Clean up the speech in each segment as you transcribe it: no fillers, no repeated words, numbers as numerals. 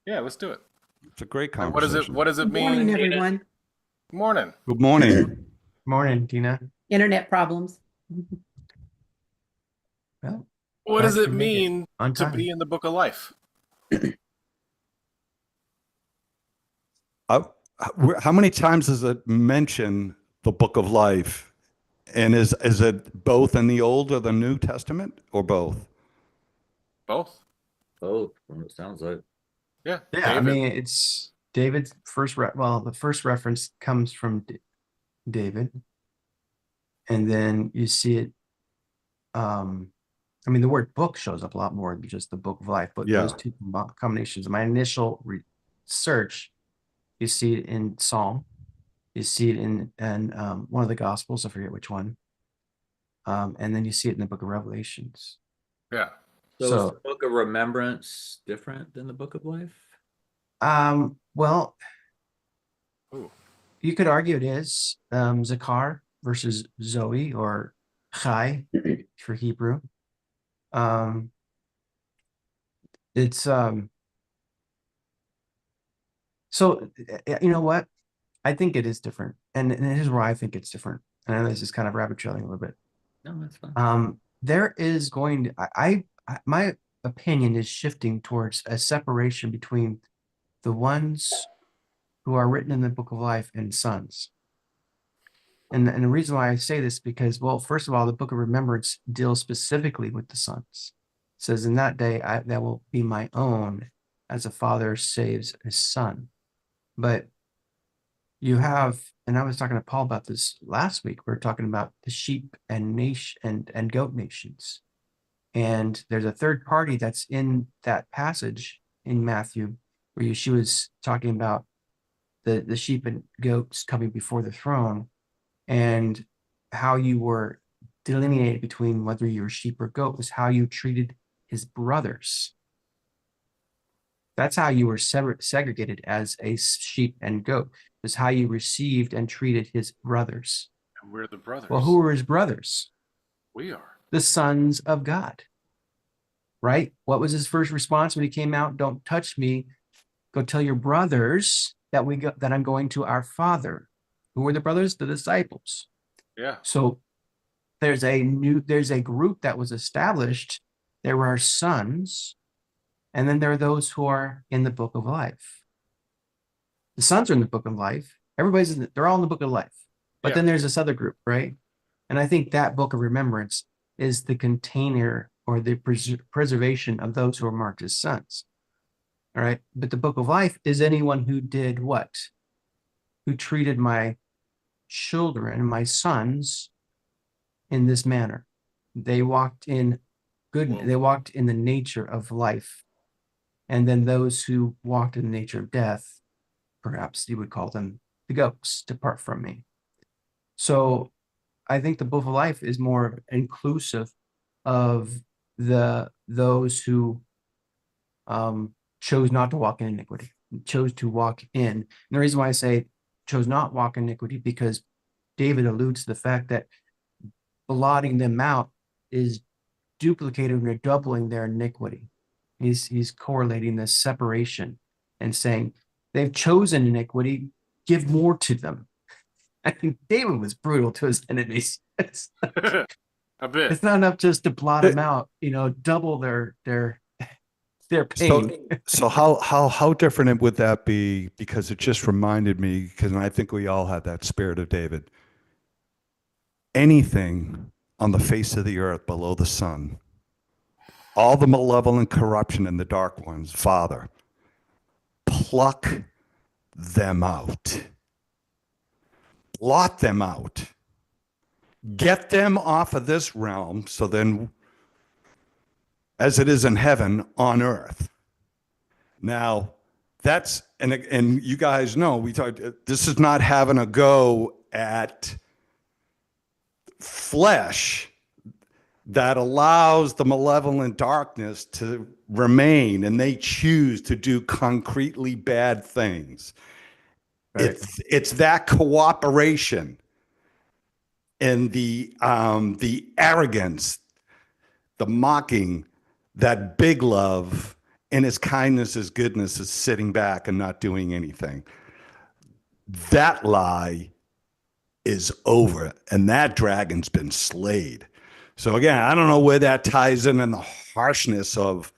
Yeah, let's do it. It's a great And what does it conversation. what does it Good morning, mean? everyone. Morning. Good morning. Morning, Tina. Internet problems. Well, What does glad it you made it mean on to time. be in the book of life? Uh, how many times does it mention the book of life? And is it both in the Old or the New Testament or both? Both. Both, from what it sounds like. Yeah. Yeah, I David. mean, it's David's the first reference comes from David, and then you see it. I mean, the word book shows up a lot more than just the book of life, but Yeah. those two combinations. My initial research, you see it in Psalm, you see it in one of the Gospels. I forget which one, and then you see it in the book of Revelations. Yeah. So is the So, book of remembrance different than the book of life? well, Ooh. you could argue it is Zakar versus Zoe or Chai for Hebrew. Um, it's so you know what? I think it is different, and here's why I think it's different. And I know this is kind of rabbit trailing a little bit. No, that's fine. There is going to my opinion is shifting towards a separation between the ones who are written in the book of life and sons. And the reason why I say this because, well, first of all, the book of remembrance deals specifically with the sons. It says, in that day, that will be my own as a father saves his son. But you have, and I was talking to Paul about this last week. We were talking about the sheep and nation and goat nations. And there's a third party that's in that passage in Matthew where she was talking about the sheep and goats coming before the throne and how you were delineated between whether you were sheep or goat was how you treated his brothers. That's how you were segregated as a sheep and goat, is how you received and treated his brothers. And we're the brothers. Well, who were his brothers? We are. The sons of God, right? What was his first response when he came out? Don't touch me. Go tell your brothers that I'm going to our Father. Who were the brothers? The disciples. Yeah. So there's a group that was established. There are sons, and then there are those who are in the book of life. The sons are in the book of life. They're all in the book of life. But Yeah. then there's this other group, right? And I think that book of remembrance is the container or the preservation of those who are marked as sons. All right. But the book of life is anyone who did what? Who treated my children, my sons, in this manner. They walked in Whoa. they walked in the nature of life. And then those who walked in the nature of death, perhaps you would call them the goats, depart from me. So I think the book of life is more inclusive of those who chose not to walk in iniquity, chose to walk in. And the reason why I say chose not walk in iniquity, because David alludes to the fact that blotting them out is duplicating or doubling their iniquity. He's correlating this separation and saying they've chosen iniquity, give more to them. I think David was brutal to his enemies. A bit. It's not enough just to blot them out, double their pain. So how different would that be? Because it just reminded me, because I think we all have that spirit of David. Anything on the face of the earth below the sun, all the malevolent corruption and the dark ones, Father, pluck them out. Blot them out. Get them off of this realm, so then, as it is in heaven, on earth. Now, and you guys know, we talked, this is not having a go at flesh that allows the malevolent darkness to remain, and they choose to do concretely bad things. Right. It's that cooperation and the arrogance, the mocking, that big love in his kindness, his goodness, is sitting back and not doing anything. That lie is over, and that dragon's been slayed. So again, I don't know where that ties in the harshness of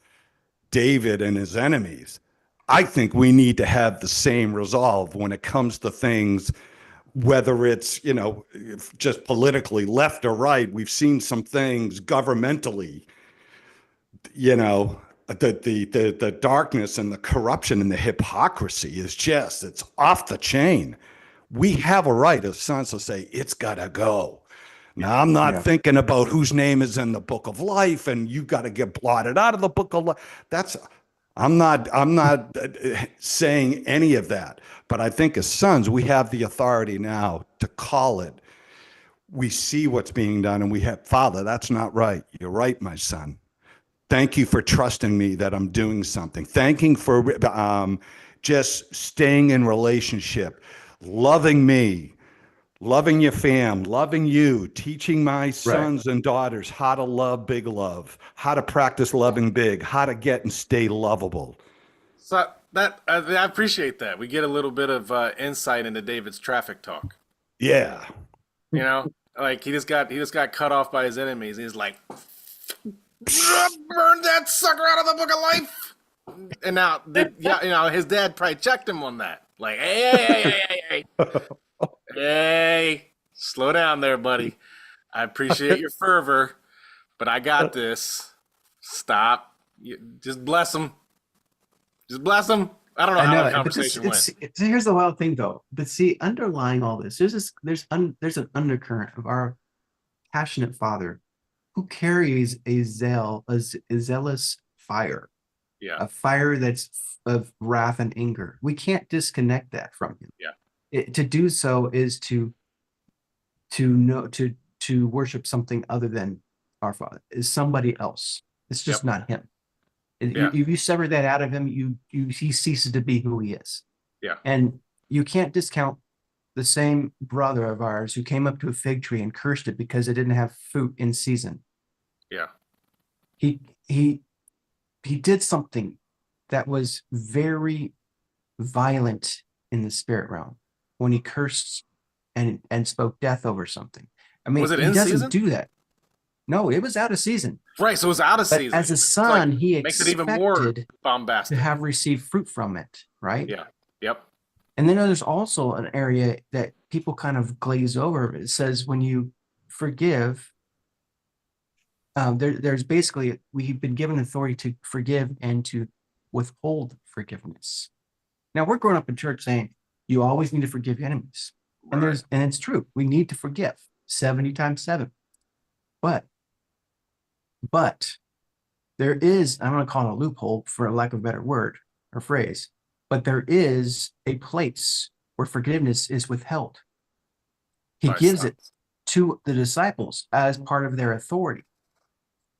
David and his enemies. I think we need to have the same resolve when it comes to things, whether it's, just politically left or right. We've seen some things governmentally, the darkness and the corruption and the hypocrisy is just, it's off the chain. We have a right as sons to say, it's got to go. Now, I'm not thinking about whose name is in the book of life and you got to get blotted out of the book of life. I'm not saying any of that, but I think as sons, we have the authority now to call it. We see what's being done and we have, Father, that's not right. You're right, my son. Thank you for trusting me that I'm doing something. Thanking for just staying in relationship, loving me, loving your fam, loving you, teaching my sons and daughters how to love big love, how to practice loving big, how to get and stay lovable. So that I appreciate that. We get a little bit of insight into David's traffic talk. Yeah. Like he just got cut off by his enemies. He's like, burn that sucker out of the book of life. And now, his dad probably checked him on that. Like, hey, hey, slow down there, buddy. I appreciate your fervor, but I got this. Stop. Just bless him. Just bless him. I don't know how the conversation went. Here's the wild thing, though. But see, underlying all this, there's an undercurrent of our passionate Father who carries a zealous fire, a fire that's of wrath and anger. We can't disconnect that from him. To do so is to worship something other than our Father, is somebody else. It's just not him. If you sever that out of him, he ceases to be who he is. And you can't discount the same brother of ours who came up to a fig tree and cursed it because it didn't have fruit in season. He did something that was very violent in the spirit realm when he cursed and spoke death over something. I mean, was it he in doesn't season? do that. No, it was out of season. Right, so it was out of But season. as a son, he makes it even more expected bombastic. to have received fruit from it, right? Yep. And then there's also an area that people kind of glaze over. It says when you forgive, there's basically, we've been given authority to forgive and to withhold forgiveness. Now, we're growing up in church saying you always need to forgive your enemies. And it's true. We need to forgive 70 times 7. But there is, I'm going to call it a loophole for lack of a better word or phrase, but there is a place where forgiveness is withheld. He gives it to the disciples as part of their authority.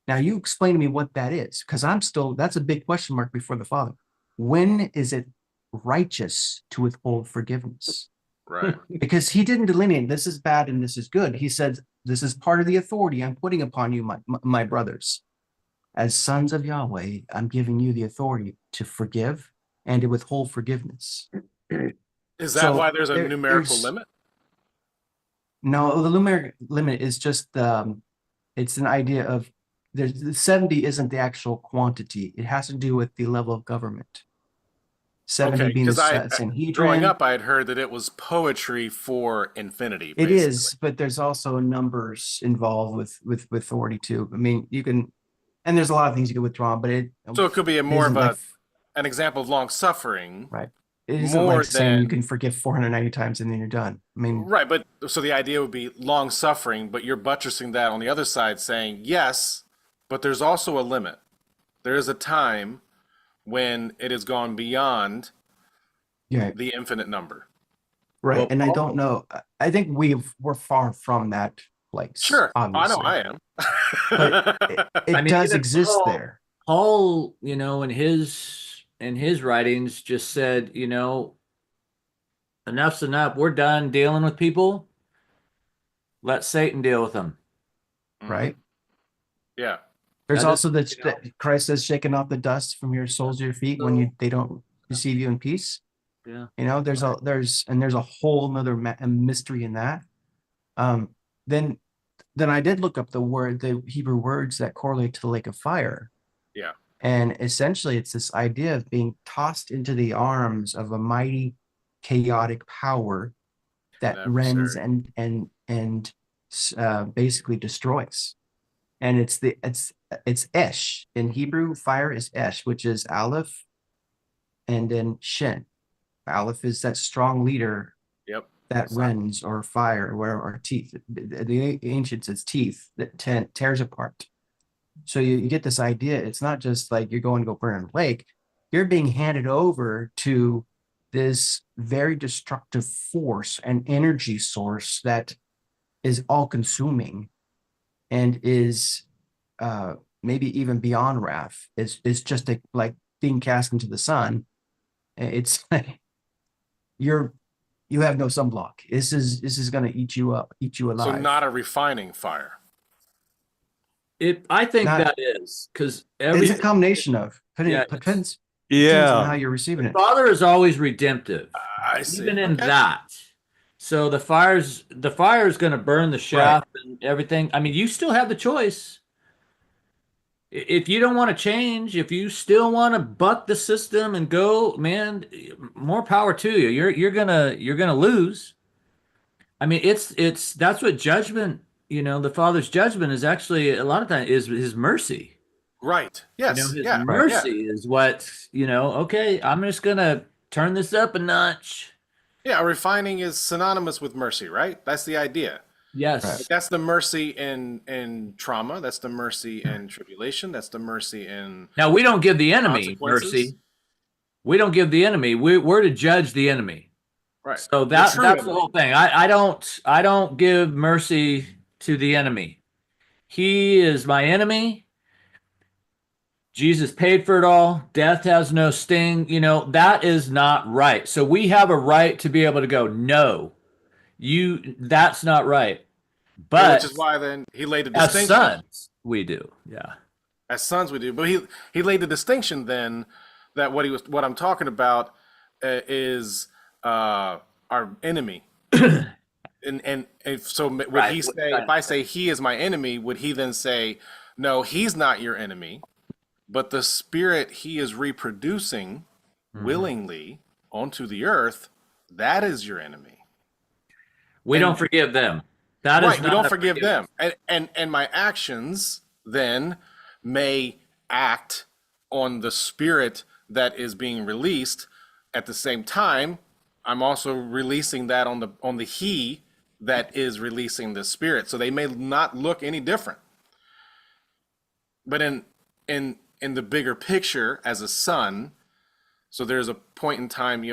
Now, you explain to me what that is, because that's a big question mark before the Father. When is it righteous to withhold forgiveness? Right. Because he didn't delineate this is bad and this is good. He said, this is part of the authority I'm putting upon you, my brothers. As sons of Yahweh, I'm giving you the authority to forgive and to withhold forgiveness. Is that why there's a numerical limit? No, the numeric limit is just it's an idea of the 70 isn't the actual quantity. It has to do with the level of government. 70 being the Sanhedrin. Growing up, I had heard that it was poetry for infinity. It is, but there's also numbers involved with authority too. I mean, you can, and there's a lot of things you can withdraw, but so it could be more of an example of long suffering, right? It isn't like saying you can forgive 490 times and then you're done. I mean, right, but so the idea would be long suffering, but you're buttressing that on the other side, saying yes, but there's also a limit. There is a time when it has gone beyond the infinite number. Right. Well, and I don't know. I think we're far from that place. Sure. Obviously. I know I am. But it does exist there. Paul, in his writings just said, enough's enough. We're done dealing with people. Let Satan deal with them. Right. Yeah. There's That also is, that you know, that Christ says, shaking off the dust from your soles of your feet when they don't receive you in peace. yeah. You know, there's a whole nother mystery in that. Um, then I did look up the Hebrew words that correlate to the lake of fire. Yeah. And essentially it's this idea of being tossed into the arms of a mighty chaotic power that An rends adversary. and basically destroys. And it's Esh. In Hebrew, fire is Esh, which is Aleph and then Shin. Aleph is that strong leader Yep. that Son. rends or fire or teeth. The ancients, it's teeth that tears apart. So you get this idea. It's not just like you're going to go burn in a lake. You're being handed over to this very destructive force and energy source that is all consuming and is maybe even beyond wrath. It's just like being cast into the sun. It's like you have no sunblock. This is going to eat you up, eat you So alive. not a refining fire. I think Not- that is because It's a combination of Yeah, depends on how Yeah. you're receiving the it. Father is always redemptive, I see. even in Okay. that. So the fire is going to burn the shaft and everything. I mean, you still have the choice. If you don't want to change, if you still want to buck the system and go, man, more power to you. You're gonna lose. I mean, it's that's what judgment. The Father's judgment is actually a lot of times is His mercy. Right. Yes. His Yeah. Right. Yeah. mercy is what, okay, I'm just gonna turn this up a notch. Yeah. Refining is synonymous with mercy, right? That's the idea. Yes. That's the mercy in trauma. That's the mercy in tribulation. That's the mercy in Now we don't give the enemy consequences. mercy. We don't give the enemy. We're to judge the enemy. Right. So The true that's the enemy. whole thing. I don't give mercy to the enemy. He is my enemy. Jesus paid for it all. Death has no sting. That is not right. So we have a right to be able to go, no, that's not right. Well, which But is why then he laid a as distinction. sons, we do. Yeah. As sons we do, but he laid the distinction then that what I'm talking about is our enemy. And if so, would Right. he say, if I say he is my enemy, would he then say, no, he's not your enemy, but the spirit he is reproducing willingly onto the earth, that is your enemy. We And- don't forgive them. That is Right, we not don't a forgive forgiveness. them. And my actions then may act on the spirit that is being released. At the same time, I'm also releasing that on the he that is releasing the spirit. So they may not look any different. But in the bigger picture as a son, so there's a point in time,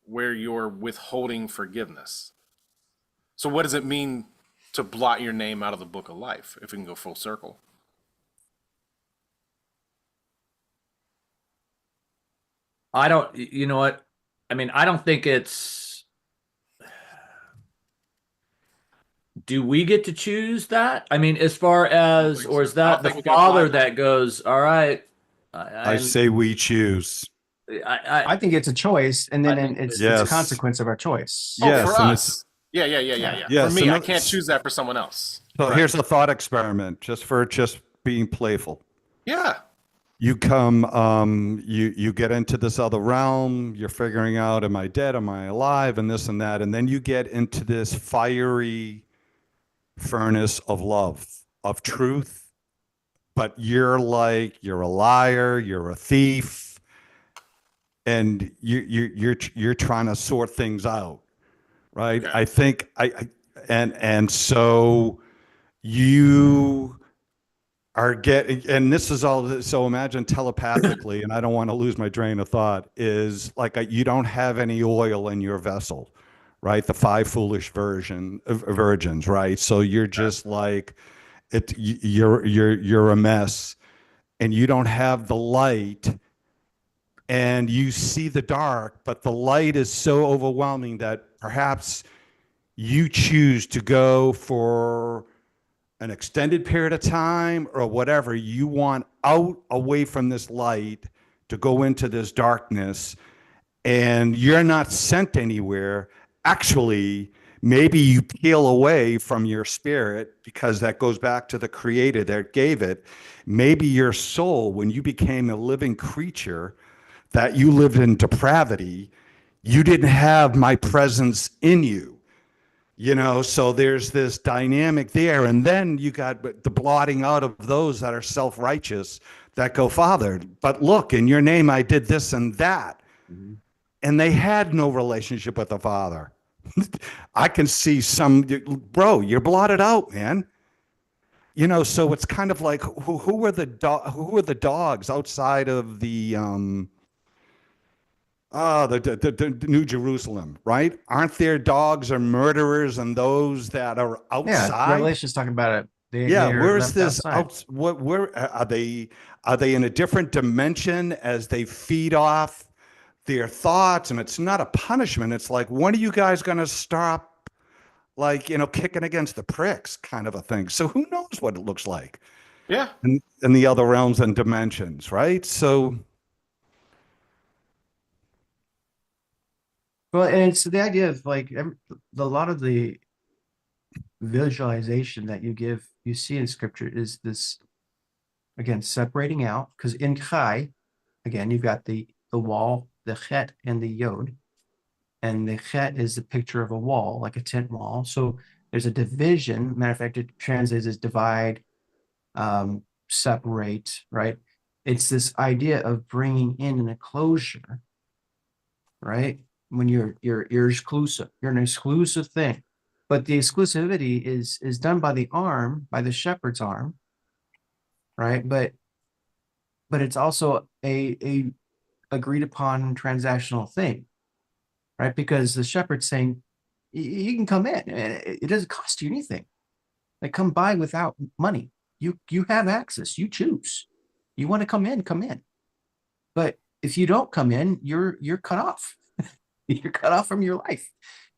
where you're withholding forgiveness. So what does it mean to blot your name out of the book of life, if we can go full circle? I don't, you know what? I mean, I don't think it's, do we get to choose that? I mean, as far as, think or is so. I don't that the think we can apply Father that. that goes, all right, I say we choose. I think it's a choice, and then I think it's Yes. a consequence of our choice. Oh, Yes, for and us. Yeah. Yes, For me, I another- can't choose that for someone else. So Right. here's a thought experiment, just being playful. Yeah. You come, you get into this other realm. You're figuring out, am I dead? Am I alive? And this and that, and then you get into this fiery furnace of love, of truth. But you're a liar. You're a thief, and you're trying to sort things out, right? Okay. I think and so you are getting, and this is all, so imagine telepathically, and I don't want to lose my train of thought, is like you don't have any oil in your vessel, right? The five foolish virgins, right? So you're just like, you're a mess, and you don't have the light, and you see the dark, but the light is so overwhelming that perhaps you choose to go for an extended period of time or whatever, you want out away from this light to go into this darkness, and you're not sent anywhere. Actually, maybe you peel away from your spirit, because that goes back to the creator that gave it. Maybe your soul, when you became a living creature, that you lived in depravity, you didn't have my presence in you. So there's this dynamic there. And then you got the blotting out of those that are self-righteous, that go, Father, but look, in your name I did this and that. Mhm. And they had no relationship with the Father. I can see bro, you're blotted out, man. So it's kind of like, who are the dogs outside of the the New Jerusalem, right? Aren't there dogs or murderers and those that are Yeah, outside? Revelation's talking about it. Yeah, They're where's left this outside. where are they? Are they in a different dimension as they feed off their thoughts? And it's not a punishment. It's like, when are you guys going to stop, like, kicking against the pricks, kind of a thing? So who knows what it looks like Yeah. in the other realms and dimensions, right? So Well, and it's the idea of like a lot of the visualization that you see in scripture is this, again, separating out, because in Chai, again, you've got the wall, the Chet and the Yod, and the Chet is the picture of a wall, like a tent wall. So there's a division. Matter of fact, it translates as divide, separate, right? It's this idea of bringing in an enclosure, right? When you're exclusive, you're an exclusive thing. But the exclusivity is done by the arm, by the shepherd's arm, right? But it's also a agreed upon transactional thing, right? Because the shepherd's saying, you can come in, and it doesn't cost you anything. Like, come by without money. You have access. You choose. You want to come in, come in. But if you don't come in, you're cut off. You're cut off from your life.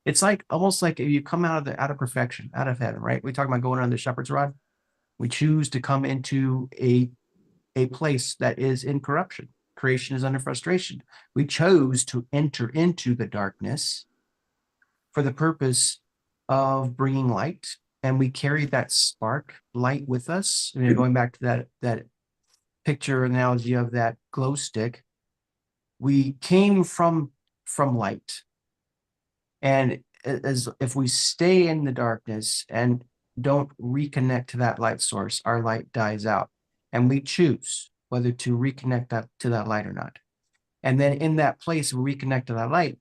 It's like almost like if you come out of perfection, out of heaven, right? We talk about going on the shepherd's rod. We choose to come into a place that is in corruption. Creation is under frustration. We chose to enter into the darkness for the purpose of bringing light, and we carry that spark light with us. Going back to that picture analogy of that glow stick, we came from light, and as if we stay in the darkness and don't reconnect to that light source, our light dies out, and we choose whether to reconnect to that light or not. And then in that place, we reconnect to that light.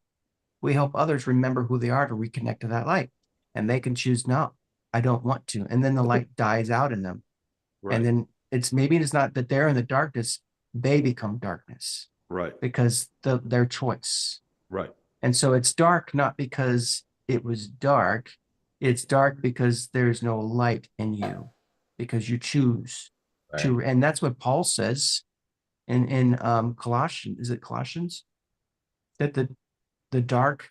We help others remember who they are to reconnect to that light, and they can choose, no, I don't want to. And then the light dies out in them. right, And then it's not that they're in the darkness, they become darkness right, because their choice. right. And so it's dark not because it was dark, it's dark because there's no light in you, because you choose to. And that's what Paul says in Colossians. Is it Colossians? That the dark,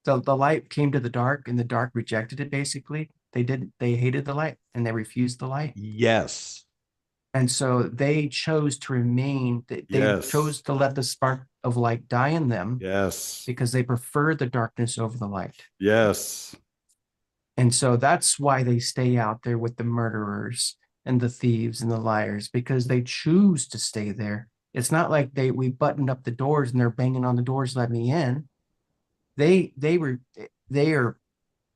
the light came to the dark, and the dark rejected it. Basically, they hated the light and they refused the light. Yes. And so they chose to remain, they Yes. chose to let the spark of light die in them Yes. because they preferred the darkness over the light. Yes. And so that's why they stay out there with the murderers and the thieves and the liars, because they choose to stay there. It's not like we buttoned up the doors and they're banging on the doors, let me in. They are,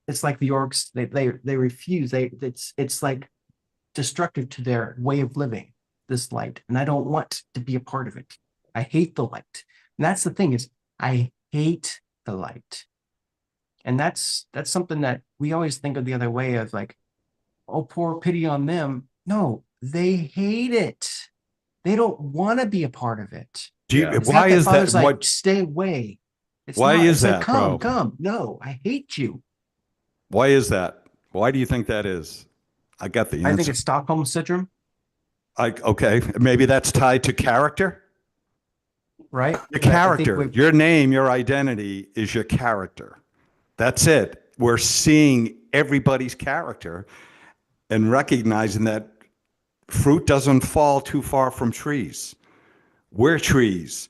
it's like the orcs, they refuse. It's like destructive to their way of living, this light, and I don't want to be a part of it. I hate the light. And that's the thing, is I hate the light. And that's something that we always think of the other way of, like, oh, poor pity on them. No, they hate it. They don't want to be a part of it. It's Why not that is that? Father's like, What? stay away. It's Why not. is It's like, that, come, bro? come. No, I hate you. Why is that? Why do you think that is? I got the I think answer. it's Stockholm syndrome, Okay, maybe that's tied to character. right? Your I think character, your name, your identity is your character. That's it. We're seeing everybody's character. and recognizing that fruit doesn't fall too far from trees. We're trees.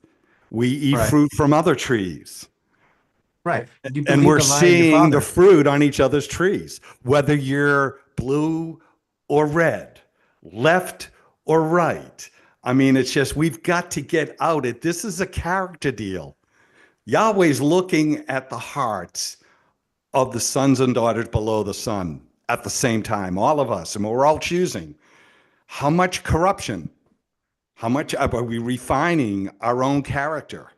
We eat Right. fruit from other trees. Right. You And believe we're the lie of your seeing the father. fruit on each other's trees, whether you're blue or red, left or right. I mean, it's just, we've got to get out it. This is a character deal. Yahweh's looking at the hearts of the sons and daughters below the sun at the same time, all of us, and we're all choosing. How much corruption? How much are we refining our own character?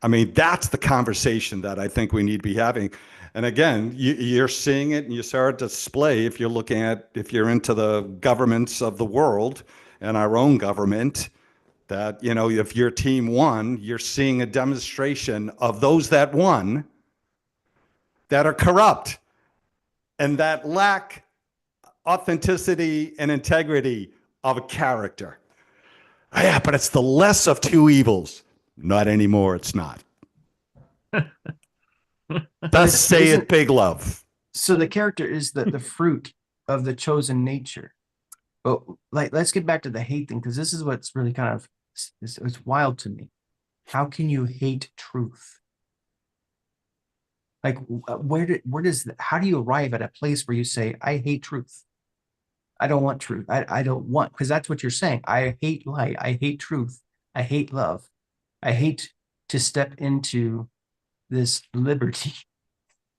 I mean, that's the conversation that I think we need to be having. And again, you're seeing it, and you saw it display if you're looking at, if you're into the governments of the world and our own government, that, you know, if your team won, you're seeing a demonstration of those that won that are corrupt and that lack authenticity and integrity of a character. Yeah, but it's the less of two evils. Not anymore, it's not. Thus say it, big love. So the character is the fruit of the chosen nature. But like, let's get back to the hate thing, because this is what's really kind of it's wild to me. How can you hate truth? Like, how do you arrive at a place where you say, I hate truth? I don't want truth. I don't want, because that's what you're saying. I hate light. I hate truth. I hate love. I hate to step into this liberty.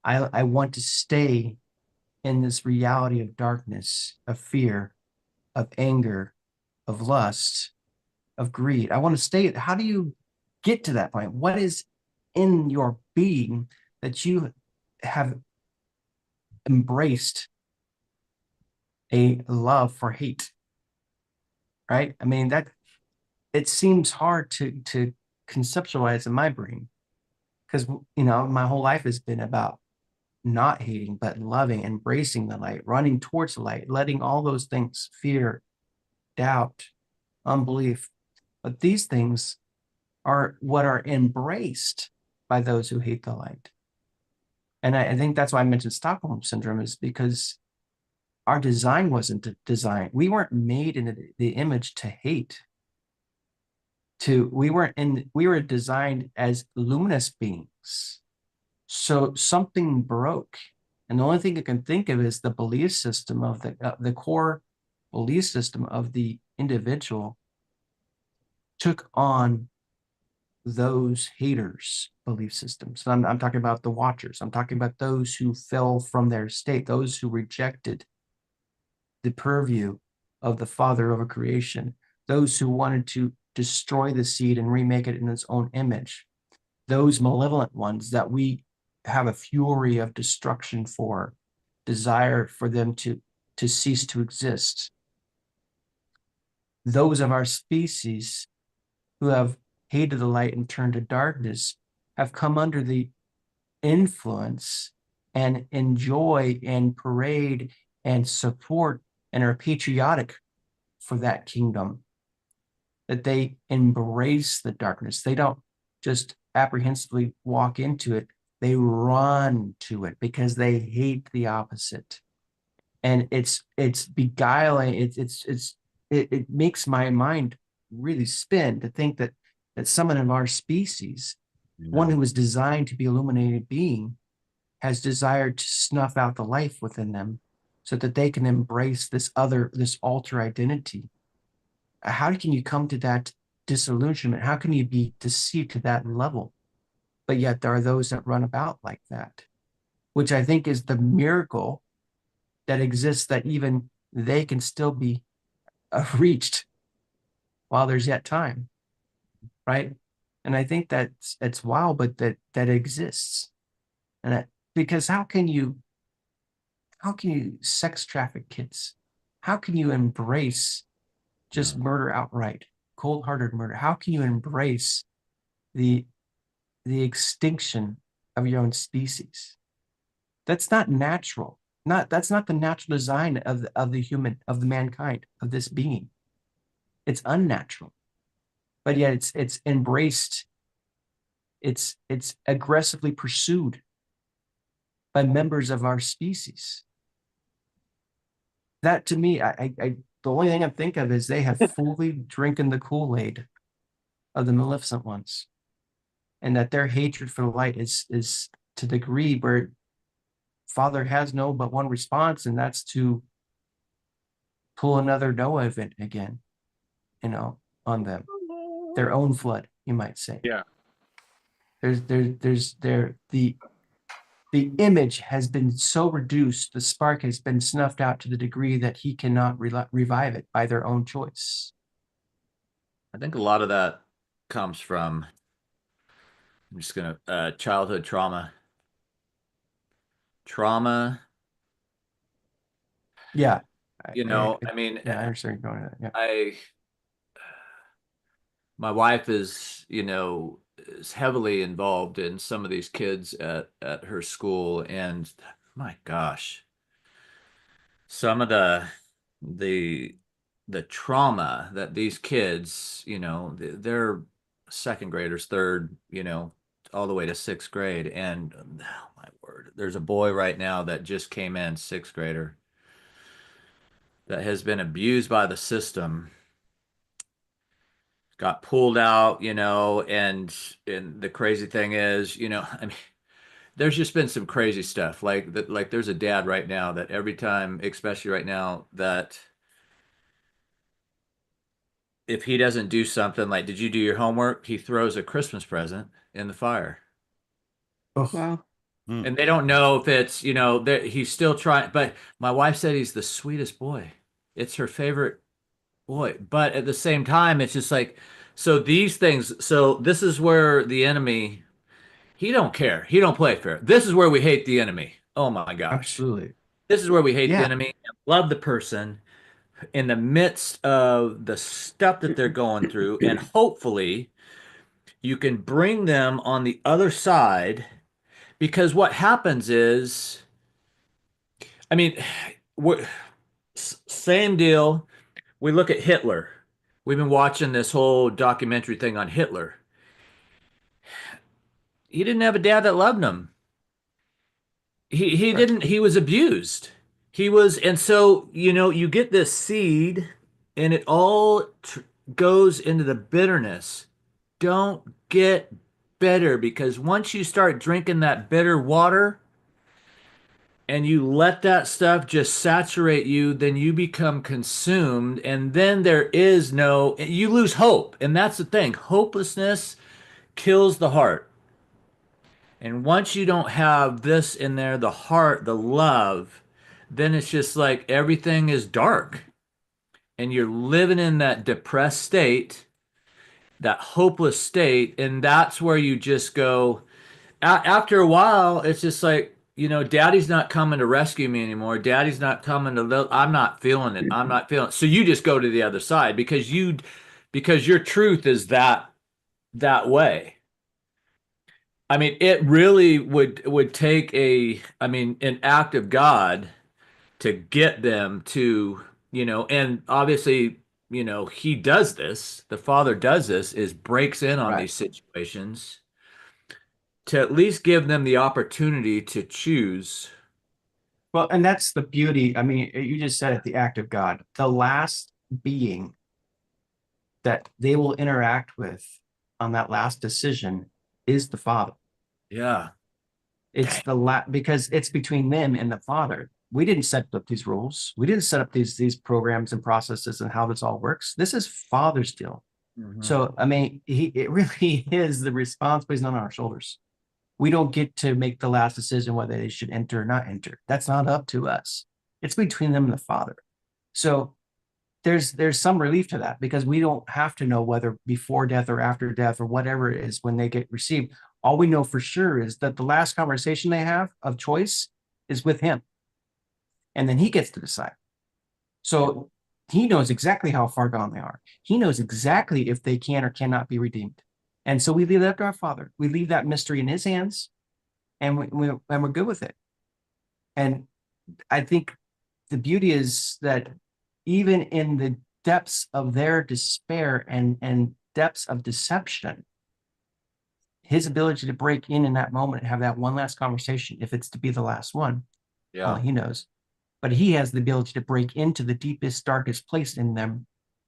I want to stay in this reality of darkness, of fear, of anger, of lust, of greed. I want to stay. How do you get to that point? What is in your being that you have embraced a love for hate? Right? I mean, that it seems hard to conceptualize in my brain, because my whole life has been about not hating but loving, embracing the light, running towards the light, letting all those things, fear, doubt, unbelief, but these things are what are embraced by those who hate the light. And I think that's why I mentioned Stockholm syndrome, is because our design wasn't designed. We weren't made in the image to hate. We were designed as luminous beings. So something broke. And the only thing I can think of is the belief system of the core belief system of the individual took on those haters' belief systems. So I'm talking about the watchers. I'm talking about those who fell from their state, those who rejected the purview of the Father over creation, those who wanted to destroy the seed and remake it in its own image, those malevolent ones that we have a fury of destruction for, desire for them to cease to exist. Those of our species who have hated the light and turned to darkness have come under the influence and enjoy and parade and support and are patriotic for that kingdom, that they embrace the darkness. They don't just apprehensively walk into it, they run to it because they hate the opposite. And it's beguiling. It makes my mind really spin to think that someone of our species, one who was designed to be illuminated being, has desired to snuff out the life within them so that they can embrace this alter identity. How can you come to that disillusionment? How can you be deceived to that level? But yet there are those that run about like that, which I think is the miracle that exists, that even they can still be reached while there's yet time, right? And I think it's wild, but that exists. And because how can you sex traffic kids? How can you embrace just murder outright, cold-hearted murder? How can you embrace the extinction of your own species? That's not natural. That's not the natural design of the human, of the mankind, of this being. It's unnatural, but yet it's embraced. It's aggressively pursued by members of our species. that to me, the only thing I think of is they have fully drinking the Kool-Aid of the Maleficent ones, and that their hatred for the light is to the degree where Father has no but one response, and that's to pull another Noah event again, on them, their own flood, you might say. Yeah. The image has been so reduced, the spark has been snuffed out to the degree that he cannot revive it by their own choice. I think a lot of that comes from, I'm just gonna childhood trauma. Yeah. I mean, yeah, I understand you're going to that. Yeah. I my wife is, is heavily involved in some of these kids at her school, and my gosh, some of the the trauma that these kids, they're second graders, third, all the way to sixth grade. And oh my word, there's a boy right now that just came in, sixth grader, that has been abused by the system, got pulled out, and the crazy thing is, I mean, there's just been some crazy stuff. Like that, like there's a dad right now that every time, especially right now, that if he doesn't do something like, did you do your homework? He throws a Christmas present in the fire. Wow. And they don't know if it's, that he's still trying. But my wife said he's the sweetest boy. It's her favorite boy. But at the same time, it's just like, so these things, so this is where the enemy, he don't care. He don't play fair. This is where we hate the enemy. Oh my gosh. Absolutely. This is where we hate the Yeah. enemy and love the person in the midst of the stuff that they're going through. And hopefully you can bring them on the other side, because what happens is, I mean, same deal. We look at Hitler. We've been watching this whole documentary thing on Hitler. He didn't have a dad that loved him. He Right. didn't, he was abused. He was, and so, you get this seed and it all goes into the bitterness. Don't get bitter, because once you start drinking that bitter water and you let that stuff just saturate you, then you become consumed, and then there is no, you lose hope. And that's the thing. Hopelessness kills the heart. And once you don't have this in there, the heart, the love, then it's just like everything is dark. And you're living in that depressed state, that hopeless state. And that's where you just go, after a while, it's just like, daddy's not coming to rescue me anymore. Daddy's not coming to, I'm not feeling it. I'm not feeling it. So you just go to the other side because your truth is that way. I mean, it really would take an act of God to get them to, and obviously, he does this, the Father does this, is breaks in on Right. these situations to at least give them the opportunity to choose. Well, and that's the beauty. I mean, you just said it, the act of God. The last being that they will interact with on that last decision is the Father. Yeah. It's because it's between them and the Father. We didn't set up these rules. We didn't set up these programs and processes and how this all works. This is Father's deal. Mhm. So, I mean, it really is the responsibility is not on our shoulders. We don't get to make the last decision whether they should enter or not enter. That's not up to us. It's between them and the Father. So there's some relief to that, because we don't have to know whether before death or after death or whatever it is when they get received. All we know for sure is that the last conversation they have of choice is with him. And then he gets to decide. So he knows exactly how far gone they are. He knows exactly if they can or cannot be redeemed. And so we leave that to our Father. We leave that mystery in his hands, and we're good with it. And I think the beauty is that even in the depths of their despair and depths of deception, his ability to break in that moment and have that one last conversation, if it's to be the last one, Yeah. only he knows. but he has the ability to break into the deepest, darkest place in them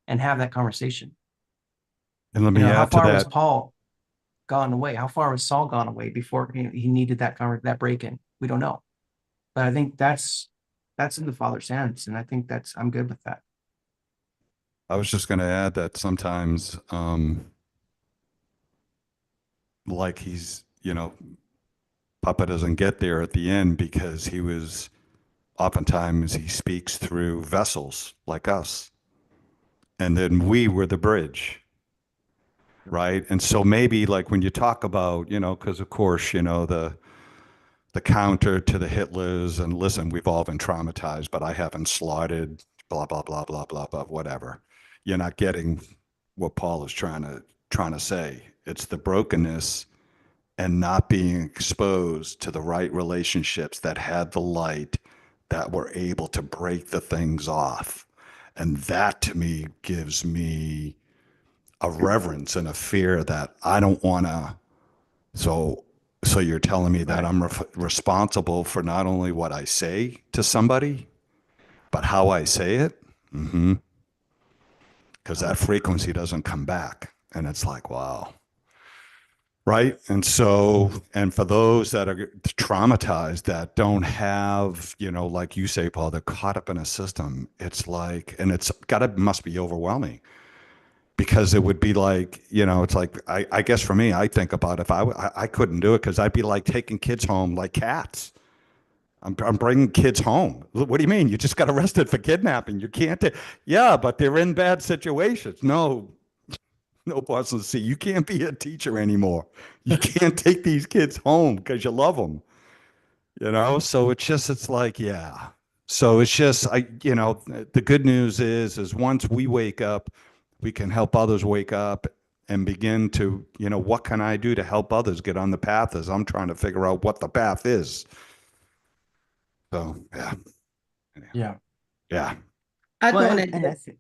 and have that conversation. And let You me know, how add to far was that. Paul gone away? How far was Saul gone away before he needed that break in? We don't know. But I think that's in the Father's hands, and I think I'm good with that. I was just going to add that sometimes, like Papa doesn't get there at the end because oftentimes he speaks through vessels like us. And then we were the bridge, right? And so maybe like when you talk about, because of course, the counter to the Hitlers, and listen, we've all been traumatized, but I haven't slaughtered, blah, blah, blah, blah, blah, blah, whatever. You're not getting what Paul is trying to say. It's the brokenness and not being exposed to the right relationships that had the light that were able to break the things off. And that to me gives me a reverence and a fear that I don't want to. So you're telling me that Right. I'm responsible for not only what I say to somebody, but how I say it? Mm-hmm. Because that frequency doesn't come back. And it's like, wow. Right. And for those that are traumatized, that don't have, like you say, Paul, they're caught up in a system. It's like, and must be overwhelming because it would be like, it's like, I guess for me, I think about if I couldn't do it because I'd be like taking kids home like cats. I'm bringing kids home. What do you mean? You just got arrested for kidnapping. You can't. Yeah, but they're in bad situations. No, no, Boston C. You can't be a teacher anymore. You can't take these kids home because you love them. So it's like, yeah. So it's just, the good news is once we wake up, we can help others wake up and begin to, what can I do to help others get on the path as I'm trying to figure out what the path is. So, yeah. Yeah. Yeah. I Well, wanted and to, I think.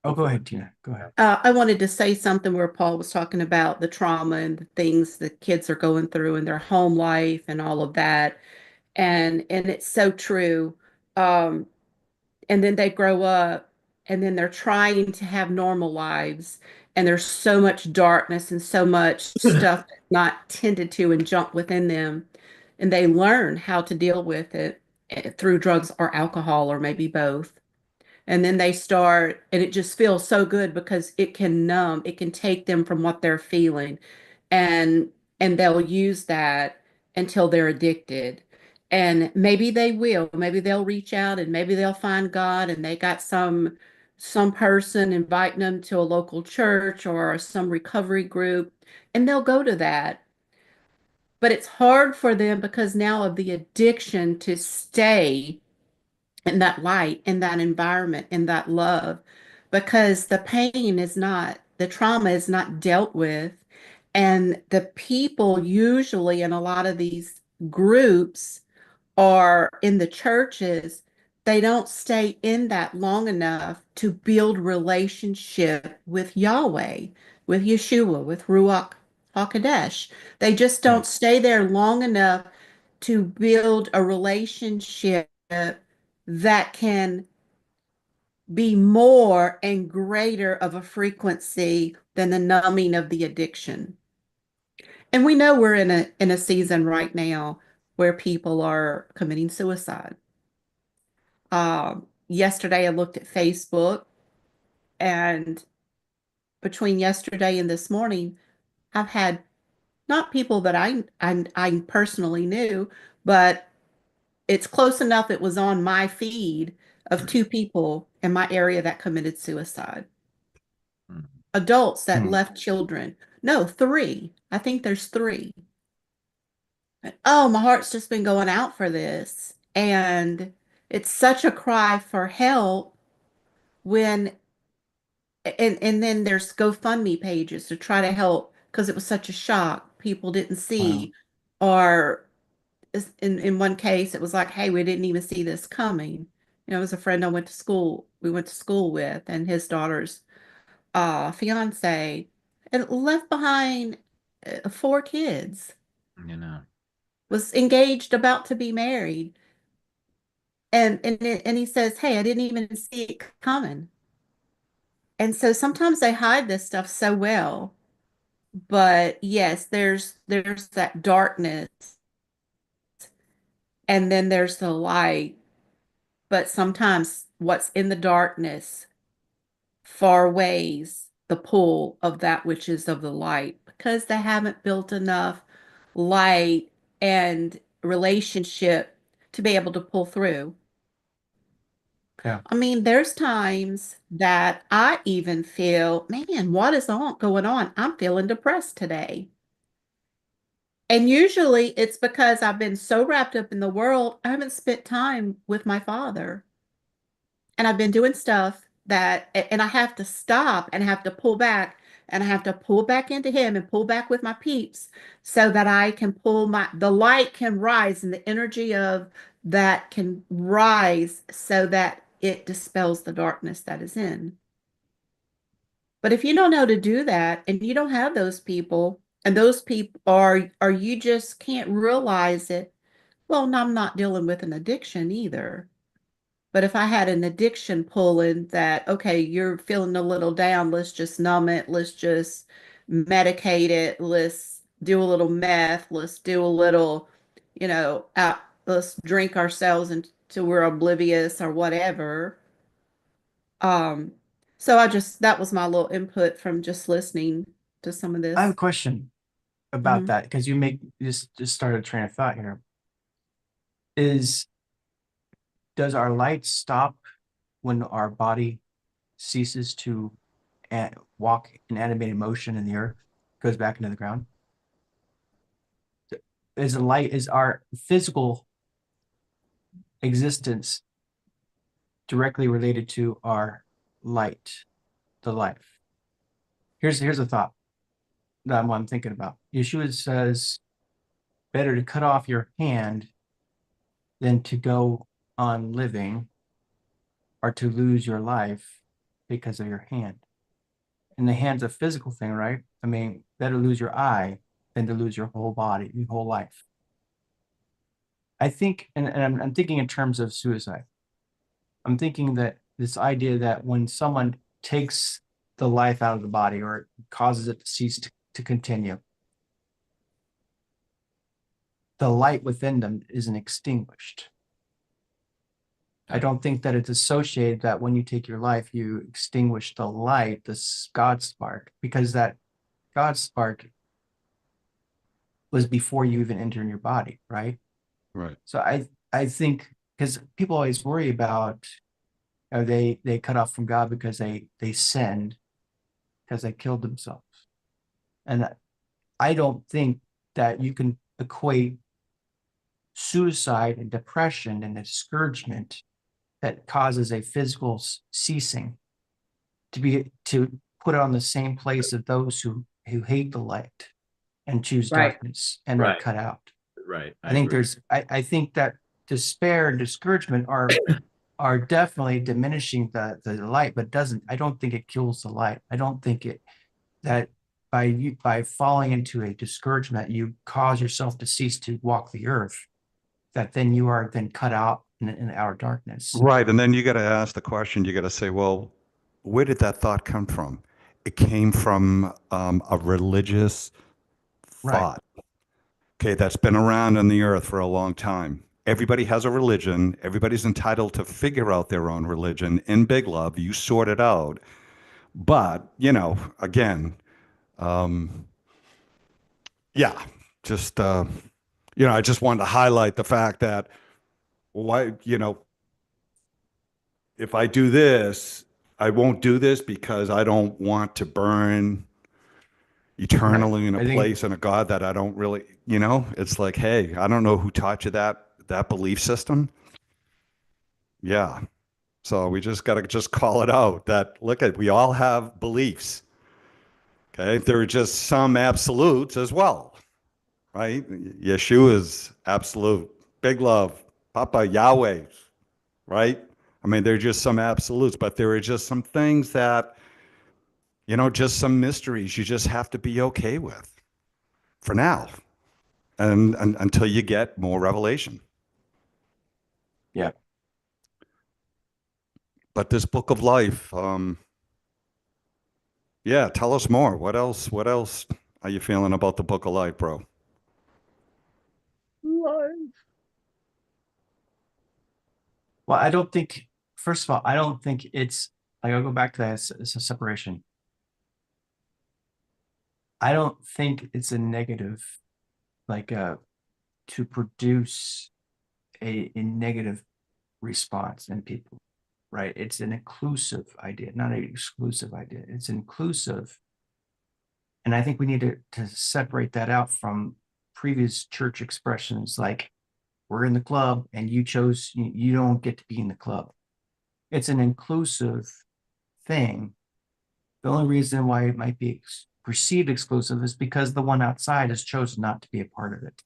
Oh, go ahead, Tina. Go ahead. I wanted to say something where Paul was talking about the trauma and the things that kids are going through in their home life and all of that. And it's so true. Um, and then they grow up and then they're trying to have normal lives. And there's so much darkness and so much stuff that's not tended to and junk within them. And they learn how to deal with it through drugs or alcohol or maybe both. And then they start, and it just feels so good because it can numb, it can take them from what they're feeling. And and they'll use that until they're addicted. And maybe they will, maybe they'll reach out and maybe they'll find God and they got some person inviting them to a local church or some recovery group and they'll go to that. But it's hard for them because now of the addiction to stay in that light, in that environment, in that love, because the trauma is not dealt with. And the people usually in a lot of these groups or in the churches, they don't stay in that long enough to build relationship with Yahweh, with Yeshua, with Ruach HaKodesh. They just Yeah. don't stay there long enough to build a relationship that can be more and greater of a frequency than the numbing of the addiction. And we know we're in a season right now where people are committing suicide. Yesterday I looked at Facebook, and between yesterday and this morning, I've had not people that I personally knew, but it's close enough. It was on my feed of two people in my area that committed suicide. Adults that Hmm. left children. No, three. I think there's three. Oh, my heart's just been going out for this. And it's such a cry for help when and then there's GoFundMe pages to try to help because it was such a shock. People didn't Wow. see, or in one case, it was like, hey, we didn't even see this coming. It was a friend we went to school with, and his daughter's fiance, and left behind four kids, You know. was engaged, about to be married. and he says, "Hey, I didn't even see it coming." And so sometimes they hide this stuff so well. But yes, there's that darkness and then there's the light. But sometimes what's in the darkness far weighs the pull of that which is of the light because they haven't built enough light and relationship to be able to pull through. Yeah. I mean, there's times that I even feel, man, what is going on? I'm feeling depressed today. And usually it's because I've been so wrapped up in the world, I haven't spent time with my father. And I've been doing stuff and I have to stop and have to pull back and I have to pull back into him and pull back with my peeps so that I can the light can rise and the energy of that can rise so that it dispels the darkness that is in. But if you don't know to do that and you don't have those people and those people are you just can't realize it, well, no, I'm not dealing with an addiction either. But if I had an addiction pulling that, okay, you're feeling a little down, let's just numb it, let's just medicate it, let's do a little meth, let's do a little, let's drink ourselves until we're oblivious or whatever. Um, so that was my little input from just listening to some of I have a this. question about Mhm. that because you just started a train of thought here. Is does our light stop when our body ceases to walk in animated motion in the earth, goes back into the ground? Is our physical existence directly related to our light, the life? Here's a thought that I'm thinking about. Yeshua says, better to cut off your hand than to go on living or to lose your life because of your hand. And the hand's a physical thing, right? I mean, better lose your eye than to lose your whole body, your whole life. I think, and I'm thinking in terms of suicide. I'm thinking that this idea that when someone takes the life out of the body or causes it to cease to continue, the light within them isn't extinguished. I don't think that it's associated that when you take your life, you extinguish the light, this God spark, because that God spark was before you even enter in your body, right? Right. So I think because people always worry about they cut off from God because they sinned because they killed themselves, and I don't think that you can equate suicide and depression and discouragement that causes a physical ceasing to put it on the same place of those who hate the light and choose Right. darkness and are Right. cut out. Right. I think I think that despair and discouragement are definitely diminishing the light, but I don't think it kills the light. I don't think that by falling into a discouragement, you cause yourself to cease to walk the earth, that then you are then cut out in our darkness. Right. And then you got to ask the question, you got to say, well, where did that thought come from? It came from a religious Right. thought, okay, that's been around on the earth for a long time. Everybody has a religion. Everybody's entitled to figure out their own religion. In Big Love, you sort it out. But, again, um, yeah, just, I just wanted to highlight the fact that why, if I do this, I won't do this because I don't want to burn eternally in a I think place and a God that I don't really, it's like, hey, I don't know who taught you that belief system. Yeah. So we just got to just call it out that we all have beliefs. Okay. There are just some absolutes as well, right? Yeshua is absolute. Big Love, Papa Yahweh, right? I mean, there are just some absolutes, but there are just some things that, just some mysteries you just have to be okay with for now and until you get more revelation. yeah. But this book of life, yeah, tell us more. What else are you feeling about the book of life, bro? Well, I don't think, first of all, I don't think it's like, I'll go back to that. It's a separation. I don't think it's a negative, like to produce a negative response in people, right? It's an inclusive idea, not an exclusive idea. It's inclusive. And I think we need to separate that out from previous church expressions like, we're in the club and you chose, you don't get to be in the club. It's an inclusive thing. The only reason why it might be perceived exclusive is because the one outside has chosen not to be a part of it.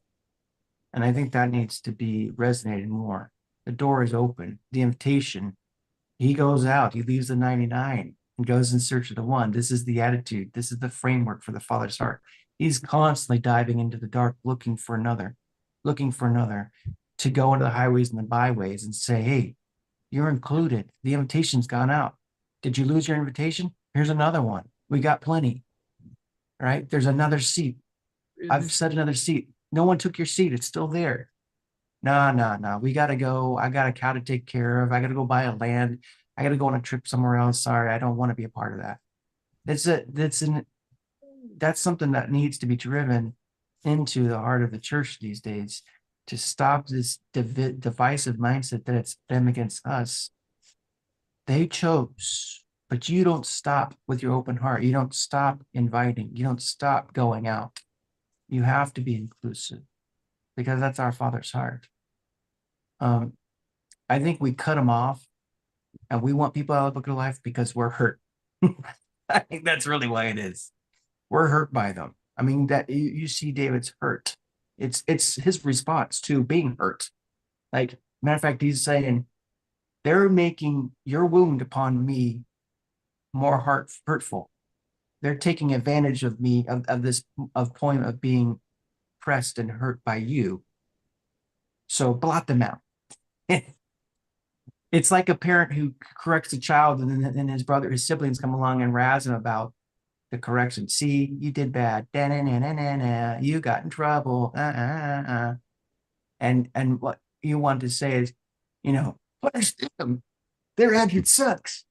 And I think that needs to be resonated more. The door is open, the invitation. He goes out, he leaves the 99 and goes in search of the one. This is the attitude. This is the framework for the Father's heart. He's constantly diving into the dark, looking for another to go into the highways and the byways and say, hey, you're included. The invitation's gone out. Did you lose your invitation? Here's another one. We got plenty, right? There's another seat. I've set another seat. No one took your seat. It's still there. No. We got to go. I got a cow to take care of. I got to go buy a land. I got to go on a trip somewhere else. Sorry, I don't want to be a part of that. That's something that needs to be driven into the heart of the church these days to stop this divisive mindset that it's them against us. They chose, but you don't stop with your open heart. You don't stop inviting. You don't stop going out. You have to be inclusive because that's our Father's heart. I think we cut them off and we want people out of the book of life because we're hurt. I think that's really why it is. We're hurt by them. I mean, that you see David's hurt. It's his response to being hurt. Like, matter of fact, he's saying, they're making your wound upon me more hurtful. They're taking advantage of me, of this point of being pressed and hurt by you. So blot them out. It's like a parent who corrects a child and then his siblings come along and razz him about the correction. See, you did bad. You got in trouble. And what you want to say is, punish them. Their attitude sucks.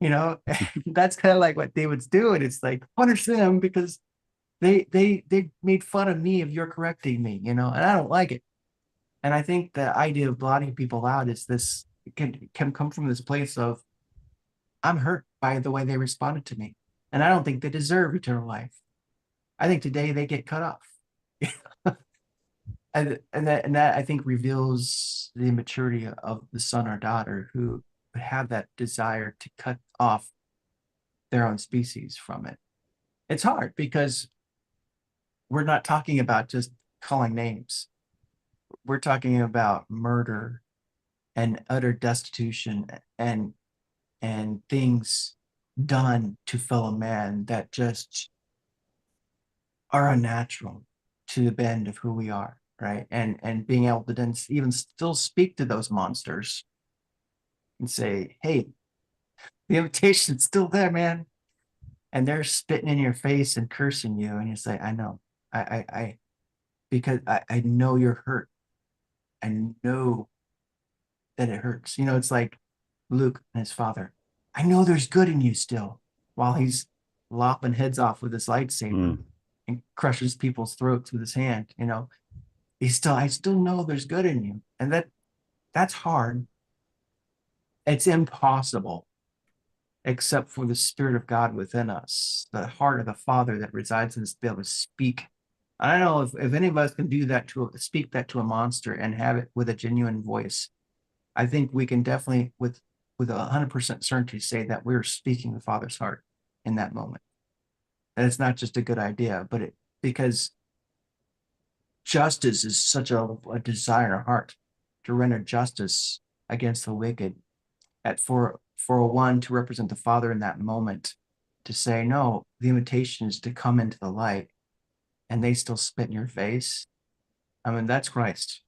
That's kind of like what David's doing. It's like, punish them because they made fun of me of your correcting me, and I don't like it. And I think the idea of blotting people out is this can come from this place of, I'm hurt by the way they responded to me. And I don't think they deserve eternal life. I think today they get cut off. and that I think reveals the immaturity of the son or daughter who have that desire to cut off their own species from it. It's hard because we're not talking about just calling names. We're talking about murder and utter destitution and things done to fellow man that just are unnatural to the bend of who we are, right? And being able to then even still speak to those monsters and say, hey, the invitation's still there, man. And they're spitting in your face and cursing you, and you say, I know. Because I know you're hurt. I know that it hurts. It's like Luke and his father. I know there's good in you still, while he's lopping heads off with his lightsaber and crushes people's throats with his hand. I still know there's good in you. And that's hard. It's impossible, except for the Spirit of God within us, the heart of the Father that resides in us to be able to speak. I don't know if any of us can do that, to speak that to a monster and have it with a genuine voice. I think we can definitely, with 100% certainty, say that we're speaking the Father's heart in that moment. And it's not just a good idea, but because justice is such a desire in our heart to render justice against the wicked, that for one to represent the Father in that moment, to say, no, the invitation is to come into the light, and they still spit in your face. I mean, that's Christ.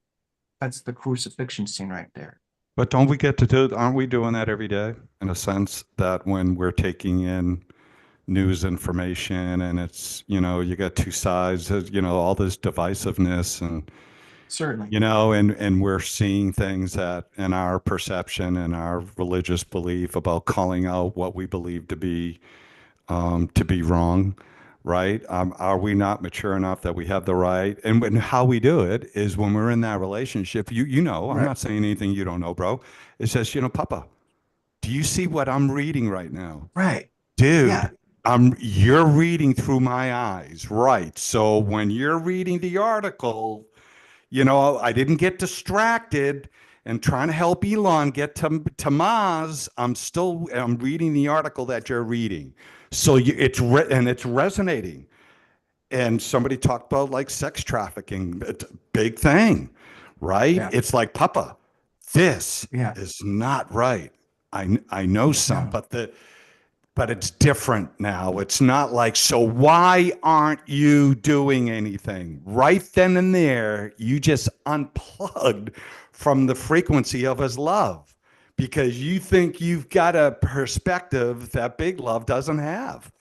That's the crucifixion scene right there. But don't we get to do, aren't we doing that every day in a sense that when we're taking in news information and it's, you got two sides, all this divisiveness and, Certainly. and we're seeing things that in our perception and our religious belief about calling out what we believe to be wrong, right? Are we not mature enough that we have the right? And how we do it is when we're in that relationship, I'm Right. not saying anything you don't know, bro. It says, Papa, do you see what I'm reading right now? Right. Dude, Yeah. you're reading through my eyes, right? So when you're reading the article, I didn't get distracted and trying to help Elon get to Mars. I'm reading the article that you're reading. So and it's resonating. And somebody talked about like sex trafficking, it's a big thing, right? Yeah. It's like, Papa, this Yeah. is not right. I know some, No. but it's different now. It's not like, so why aren't you doing anything? Right then and there, you just unplugged from the frequency of his love because you think you've got a perspective that big love doesn't have.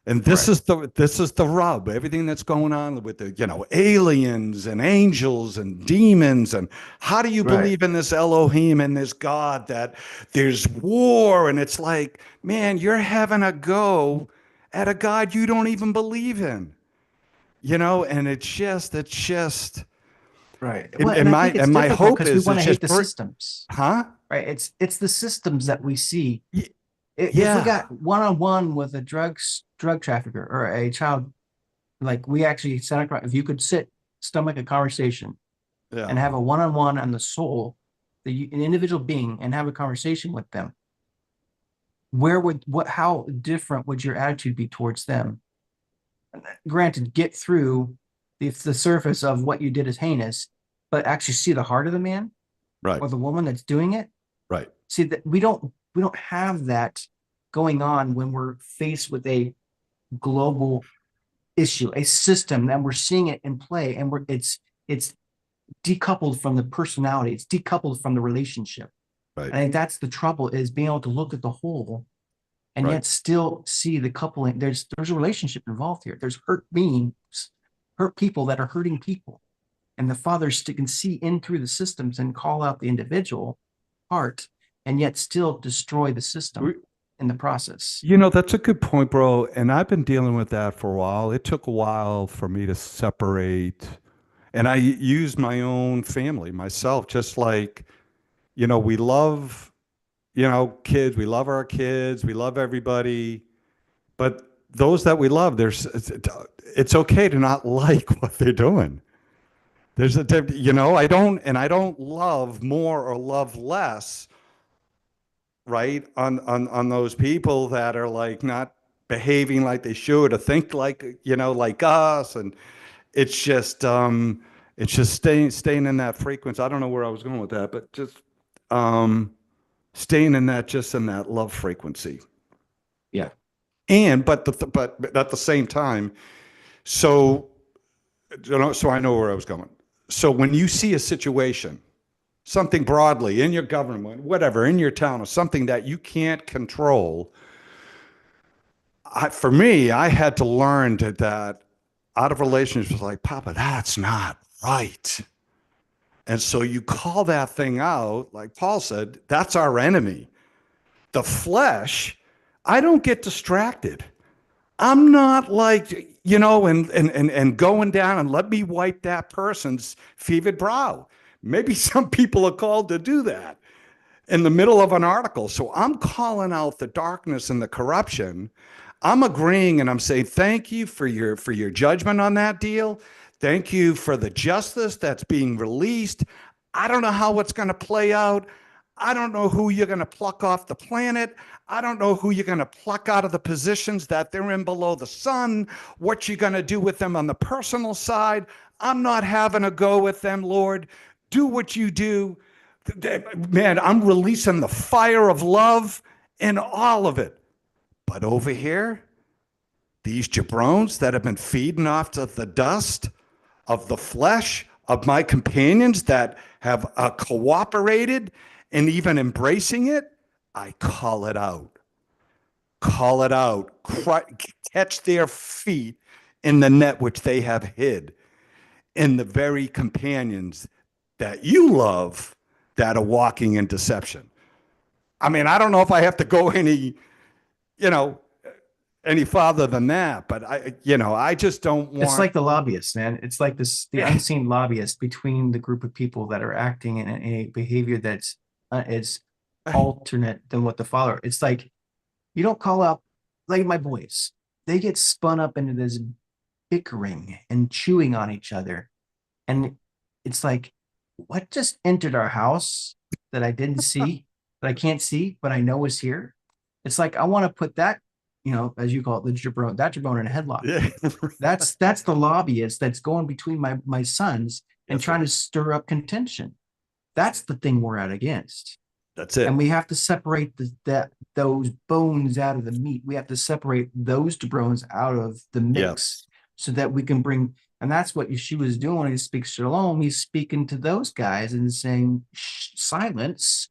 And Right. this is the rub. Everything that's going on with the aliens and angels and demons and how do you Right. believe in this Elohim and this God that there's war and it's like, man, you're having a go at a God you don't even believe in, and it's just Right. and, Well, and I think it's my difficult hope because we is want it's to hate just the systems. huh? Right. It's the systems that we see. Y- If we Yeah, got one-on-one with a drug trafficker or a child, like we actually if you could stomach a conversation and yeah, have a one-on-one on the soul, an individual being, and have a conversation with them, how different would your attitude be towards them? Granted, get through the surface of what you did is heinous, but actually see the heart of the man right, or the woman that's doing it. right, See that we don't have that going on when we're faced with a global issue, a system, and we're seeing it in play, and it's decoupled from the personality, it's decoupled from the relationship. right, I think that's the trouble, is being able to look at the whole and right. yet still see the coupling. There's a relationship involved here. There's hurt beings, hurt people that are hurting people. And the father can see in through the systems and call out the individual heart and yet still destroy the system in the process. That's a good point, bro. And I've been dealing with that for a while. It took a while for me to separate. And I use my own family, myself, just like, we love, kids. We love our kids. We love everybody. But those that we love, it's okay to not like what they're doing. There's I don't love more or love less, right, on those people that are like not behaving like they should or think like us, and it's just staying in that frequency. I don't know where I was going with that, but just um staying in that love frequency. Yeah. And but at the same time, so so I know where I was going. So when you see a situation, something broadly in your government, whatever, in your town, or something that you can't control, for me, I had to learn that out of relationships, like, Papa, that's not right. And so you call that thing out, like Paul said, that's our enemy. The flesh, I don't get distracted. I'm not like, and going down and let me wipe that person's fevered brow. Maybe some people are called to do that in the middle of an article. So I'm calling out the darkness and the corruption. I'm agreeing and I'm saying thank you for your judgment on that deal. Thank you for the justice that's being released. I don't know how it's going to play out. I don't know who you're going to pluck off the planet. I don't know who you're going to pluck out of the positions that they're in below the sun, what you're going to do with them on the personal side. I'm not having a go with them, Lord. Do what you do. Man, I'm releasing the fire of love in all of it. But over here, these jabrones that have been feeding off to the dust of the flesh of my companions that have cooperated and even embracing it, I call it out. Call it out. Catch their feet in the net which they have hid, in the very companions that you love that are walking in deception. I mean, I don't know if I have to go you know, any farther than that, but I just don't want. It's like the lobbyists, man. It's like the unseen lobbyist between the group of people that are acting in a behavior that's is alternate than what the father. It's like you don't call out like my boys. They get spun up into this bickering and chewing on each other, and it's like, what just entered our house that I didn't see, that I can't see, but I know is here? It's like I want to put that, as you call it, the jabron, that jabron in a headlock. Yeah. That's the lobbyist that's going between my sons and Yes, trying sir. to stir up contention. That's the thing we're out against. That's it. And we have to separate those bones out of the meat. We have to separate those jabrones out of the mix so that we can bring. And that's what Yeshua is doing when he speaks shalom. He's speaking to those guys and saying, silence.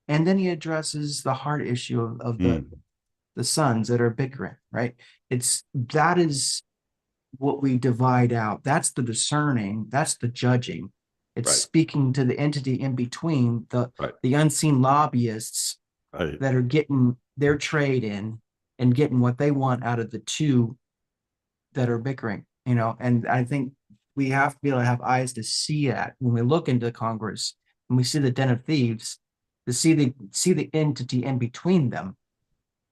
And then he addresses the heart issue of the sons that are bickering, right? That is what we divide out. That's the discerning, that's the judging. It's Right. speaking to the entity in between, Right. the unseen lobbyists Right. that are getting their trade in and getting what they want out of the two that are bickering, and I think we have to be able to have eyes to see that when we look into Congress and we see the den of thieves, to see the entity in between them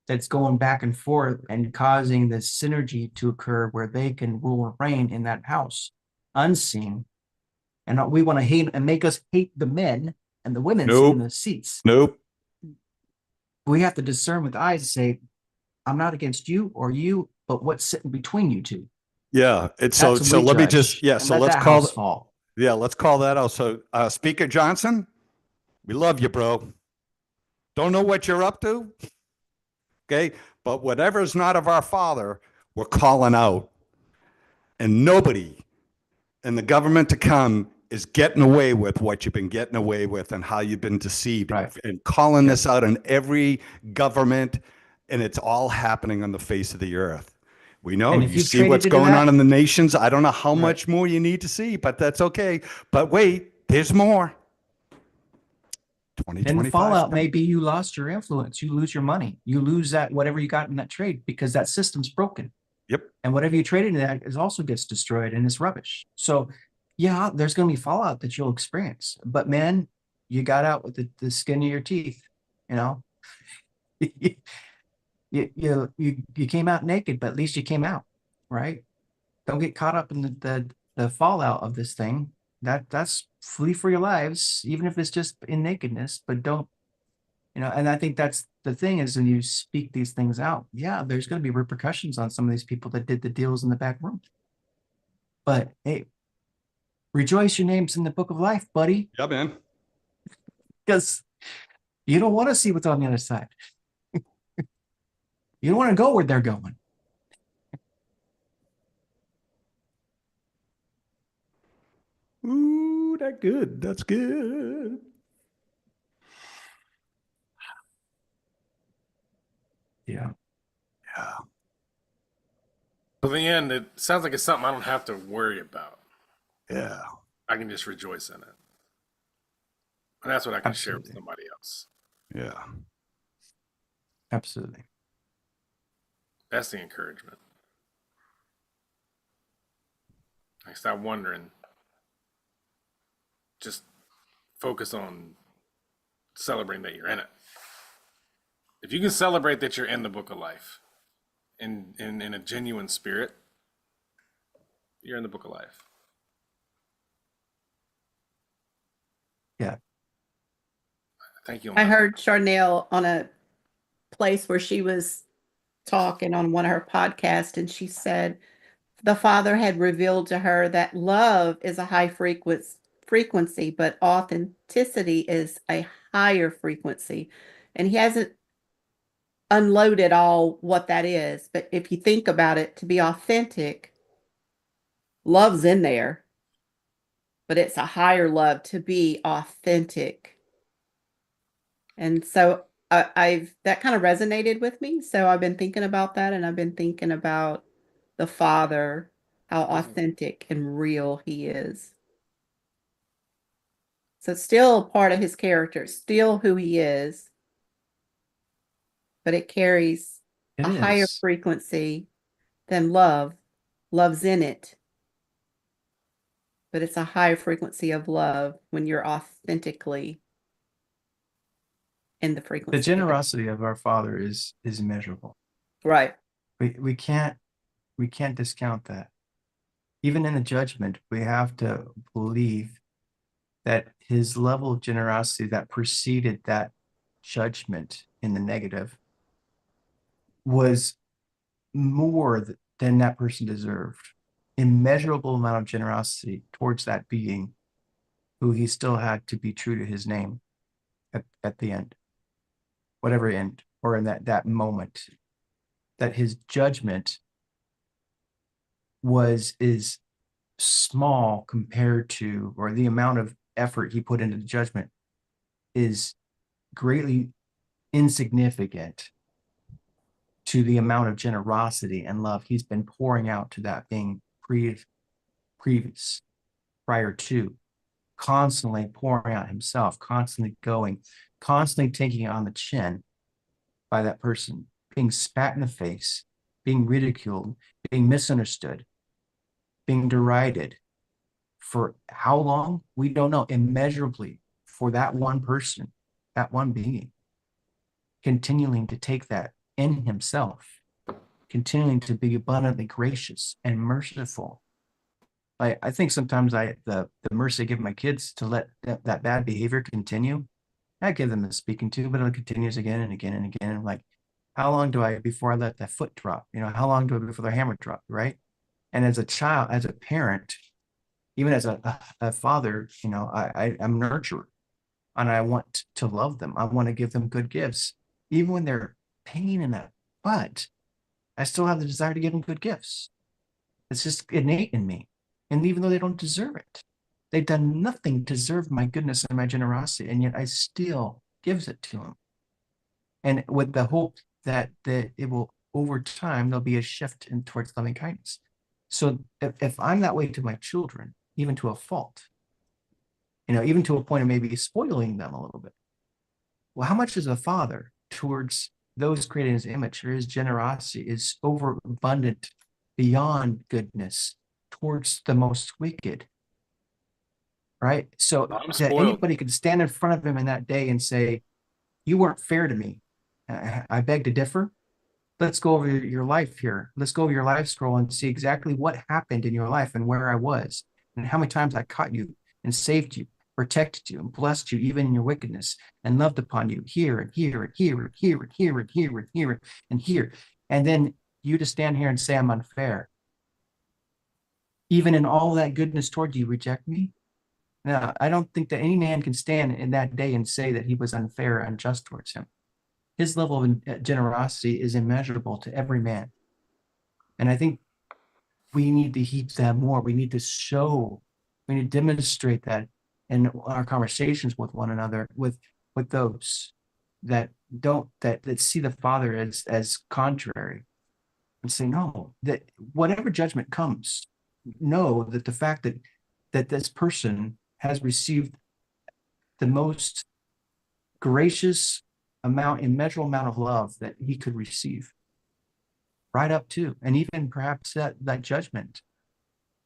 that's going back and forth and causing this synergy to occur where they can rule and reign in that house unseen. And we want to hate and make us hate the men and the women in the seats. Nope. We have to discern with eyes and say, I'm not against you or you, but what's sitting between you two? Yeah. It's so That's what we let me judge, just, and so let let's that call house fall. let's call that out. So Speaker Johnson, we love you, bro. Don't know what you're up to. Okay. But whatever is not of our Father, we're calling out. And nobody in the government to come is getting away with what you've been getting away with and how you've been deceived, Right. and calling this out in every government. And it's all happening on the face of the earth. We know, And if you you've see what's traded into going that- on in the nations. I don't know how Right. much more you need to see, but that's okay. But wait, there's more. And the 2025. fallout may be you lost your influence, you lose your money, you lose that whatever you got in that trade because that system's broken. Yep. And whatever you traded in that is also gets destroyed and it's rubbish. So yeah, there's going to be fallout that you'll experience. But man, you got out with the skin of your teeth, you know. you came out naked, but at least you came out, right? Don't get caught up in the fallout of this thing. That's flee for your lives, even if it's just in nakedness, but don't, and I think that's the thing is when you speak these things out, yeah, there's going to be repercussions on some of these people that did the deals in the back room. But hey, rejoice, your name's in the book of life, buddy, Yeah, man. because you don't want to see what's on the other side. You don't want to go where they're going. Ooh, that's good. That's good. Yeah. Yeah. But in the end, it sounds like it's something I don't have to worry about. Yeah. I can just rejoice in it. And that's what I can share with Absolutely. somebody else. Yeah. Absolutely. That's the encouragement. I stop wondering. Just focus on celebrating that you're in it. If you can celebrate that you're in the book of life in a genuine spirit, you're in the book of life. Yeah. Thank you. On I that. heard Charnel on a place where she was talking on one of her podcasts, and she said the Father had revealed to her that love is a high frequency, but authenticity is a higher frequency. And he hasn't unloaded all what that is. But if you think about it, to be authentic, love's in there, but it's a higher love to be authentic. And so I've that kind of resonated with me. So I've been thinking about that, and I've been thinking about the Father, how authentic and real he is. So it's still part of his character, still who he is, but it carries It a higher is. frequency than love. Love's in it, but it's a higher frequency of love when you're authentically in the The frequency of it. generosity of our Father is immeasurable. Right. We can't discount that. Even in the judgment, we have to believe that his level of generosity that preceded that judgment in the negative was more than that person deserved. Immeasurable amount of generosity towards that being who he still had to be true to his name at the end, whatever end, or in that moment, that his judgment is small compared to, or the amount of effort he put into the judgment is greatly insignificant to the amount of generosity and love he's been pouring out to that being previous, prior to, constantly pouring out himself, constantly going, constantly taking it on the chin by that person, being spat in the face, being ridiculed, being misunderstood, being derided. For how long? We don't know. Immeasurably for that one person, that one being, continuing to take that in himself, continuing to be abundantly gracious and merciful. I think sometimes the mercy I give my kids to let that bad behavior continue, I give them a speaking to, but it continues again and again and again. I'm like, how long do I before I let that foot drop? How long do I before the hammer drop? Right. And as a child, as a parent, even as a father, I'm nurturer and I want to love them. I want to give them good gifts, even when they're pain in the butt. I still have the desire to give them good gifts. It's just innate in me. And even though they don't deserve it, they've done nothing to deserve my goodness and my generosity, and yet I still gives it to them. And with the hope that it will, over time, there'll be a shift in towards loving kindness. So if I'm that way to my children, even to a fault, even to a point of maybe spoiling them a little bit, well, how much is a father towards those created in his image, or his generosity is overabundant beyond goodness towards the most wicked, right? So I'm that spoiled. anybody could stand in front of him in that day and say, you weren't fair to me. I beg to differ. Let's go over your life here. Let's go over your life scroll and see exactly what happened in your life and where I was and how many times I caught you and saved you, protected you, and blessed you even in your wickedness, and loved upon you here and here and here and here and here and here and here and here. And then you to stand here and say I'm unfair. Even in all that goodness toward you, reject me. Now, I don't think that any man can stand in that day and say that he was unfair or unjust towards him. His level of generosity is immeasurable to every man. And I think we need to heap that more. We need to show, we need to demonstrate that in our conversations with one another, with those that don't that see the Father as contrary, and say, no, that whatever judgment comes, know that the fact that this person has received the most gracious amount, immeasurable amount of love that he could receive, right up to, and even perhaps that judgment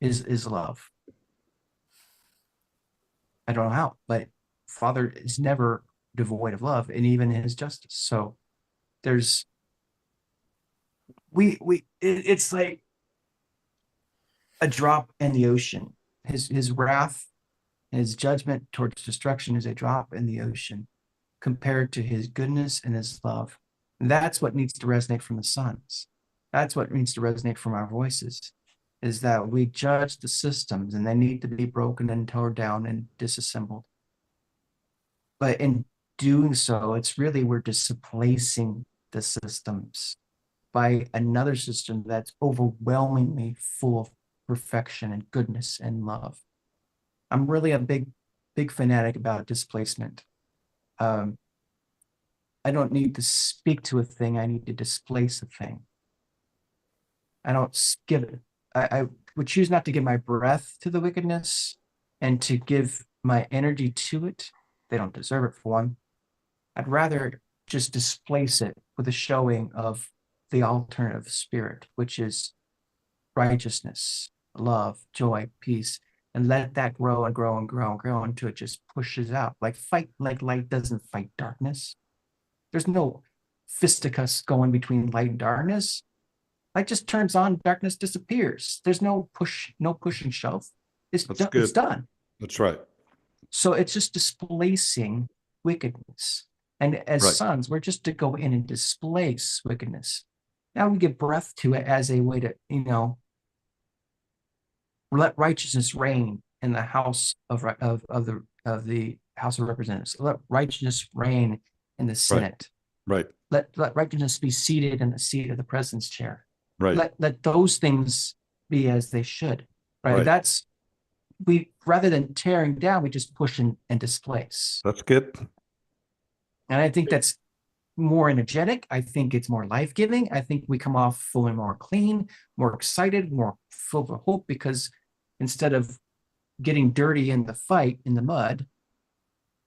is love. I don't know how, but Father is never devoid of love, and even in his justice. So there's it's like a drop in the ocean. His wrath, his judgment towards destruction is a drop in the ocean compared to his goodness and his love. And that's what needs to resonate from the sons. That's what needs to resonate from our voices, is that we judge the systems and they need to be broken and torn down and disassembled. But in doing so, it's really we're displacing the systems by another system that's overwhelmingly full of perfection and goodness and love. I'm really a big fanatic about displacement. I don't need to speak to a thing. I need to displace a thing. I don't give it. I would choose not to give my breath to the wickedness and to give my energy to it. They don't deserve it for one. I'd rather just displace it with a showing of the alternative spirit, which is righteousness, love, joy, peace, and let that grow and grow and grow and grow until it just pushes out. Like light doesn't fight darkness. There's no fisticuffs going between light and darkness. Light just turns on, darkness disappears. There's no push and shove. It's That's done. That's right. So it's just displacing wickedness. And as Right. sons, we're just to go in and displace wickedness. Now we give breath to it as a way to, let righteousness reign in the house of the House of Representatives. Let righteousness reign in the Senate. Right. Let righteousness be seated in the seat of the president's chair. Right. Let those things be as they should. Right. Right. That's rather than tearing down, we just push and displace. That's good. And I think that's more energetic. I think it's more life-giving. I think we come off feeling more clean, more excited, more full of hope, because instead of getting dirty in the fight in the mud,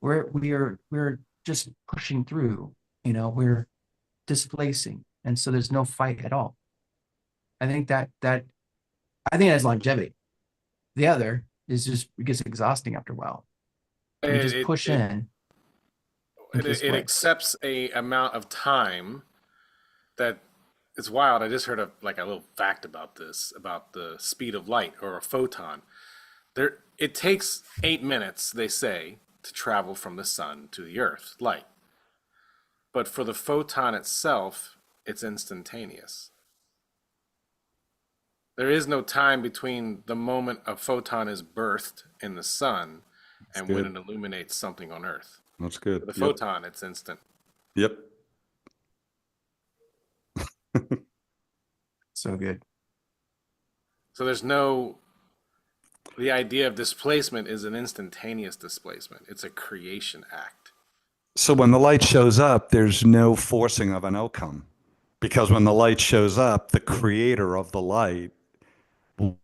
we're just pushing through. We're displacing, and so there's no fight at all. I think that has longevity. The other is just, it gets exhausting after a while. We just push in. It accepts a amount of time that it's wild. I just heard a little fact about this, about the speed of light or a photon. It takes 8 minutes, they say, to travel from the sun to the earth, light. But for the photon itself, it's instantaneous. There is no time between the moment a photon is birthed in the sun and when it illuminates something on earth. That's good. For the photon, it's instant. Yep. So good. So the idea of displacement is an instantaneous displacement. It's a creation act. So when the light shows up, there's no forcing of an outcome, because when the light shows up, the creator of the light will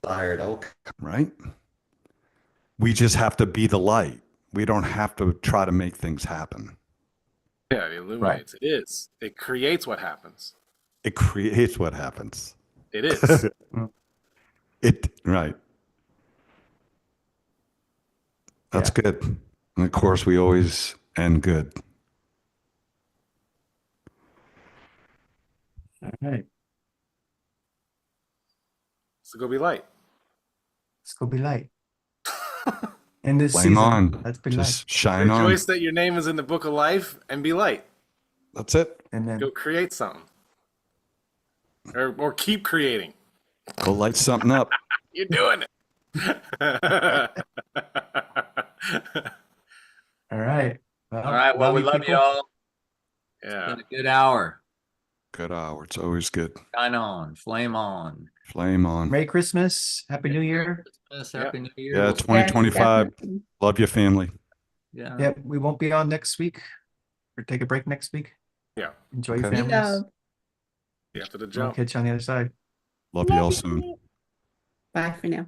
desired outcome, right? We just have to be the light. We don't have to try to make things happen. Yeah, it illuminates. Right. It creates what happens. It creates what happens. It is. Right. That's good. And of course, we always end good. All right. So go be light. Let's go be light. In this Flame season, on. let's be Just light. shine on. Rejoice that your name is in the book of life and be light. That's it. And then go create something. Or keep creating. Go light something up. You're doing it. All right. All right. Well, we love you all. Yeah. It's been a good hour. Good hour. It's always good. Shine on. Flame on. Flame on. Merry Christmas. Happy New Year. Happy New Year. Yeah, 2025. Love your family. Yeah. Yep. We won't be on next week, or take a break next week. Yeah. Enjoy your families. After the jump. We'll catch you on the other side. Love you all soon. Bye for now.